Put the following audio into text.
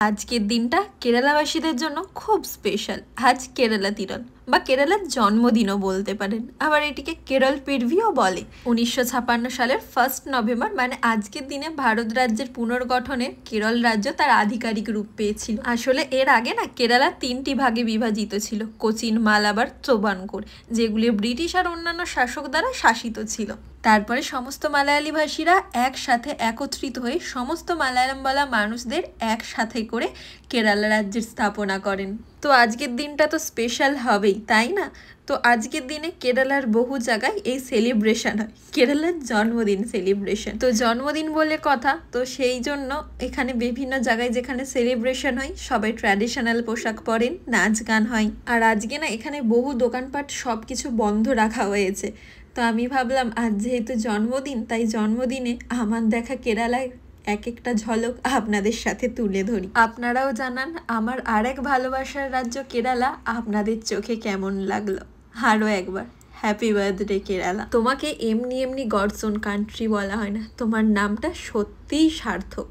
আজকের দিনটা কেরালাবাসীদের জন্য খুব স্পেশাল। আজ কেরালা তিরন বা কেরালার জন্মদিনও বলতে পারেন, আবার এটিকে কেরল পিরভিও বলে। 1956 সালের 1 নভেম্বর মানে আজকের দিনে ভারত রাজ্যের পুনর্গঠনে কেরল রাজ্য তার আধিকারিক রূপ পেয়েছিল। আসলে এর আগে না কেরালা 3টি ভাগে বিভাজিত ছিল, কোচিন, মালাবার, ট্রাভানকোর, যেগুলি ব্রিটিশ আর অন্যান্য শাসক দ্বারা শাসিত ছিল। তারপরে সমস্ত মালায়ালি ভাষীরা একসাথে একত্রিত হয়ে সমস্ত মালায়ালাম বলা মানুষদের একসাথে করে কেরালা রাজ্যের স্থাপনা করেন। তো আজকের দিনটা তো স্পেশাল হবেই, তাই না? তো আজকের দিনে কেরালার বহু জায়গায় এই সেলিব্রেশন হয়, কেরালার জন্মদিন সেলিব্রেশন। তো জন্মদিন বলে কথা, তো সেই জন্য এখানে বিভিন্ন জায়গায় যেখানে সেলিব্রেশন হয় সবাই ট্র্যাডিশনাল পোশাক পরেন, নাচ গান হয়। আর আজকে না এখানে বহু দোকানপাট সব কিছু বন্ধ রাখা হয়েছে। তো আমি ভাবলাম আজ যেহেতু জন্মদিন, তাই জন্মদিনে আমার দেখা কেরালায় এক একটা ঝলক আপনাদের সাথে তুলে ধরি। আপনারাও জানান আমার আরেক ভালোবাসার রাজ্য কেরালা আপনাদের চোখে কেমন লাগলো। আরও একবার হ্যাপি বার্থডে কেরালা। তোমাকে এমনি এমনি গডস ওন কান্ট্রি বলা হয় না, তোমার নামটা সত্যিই সার্থক।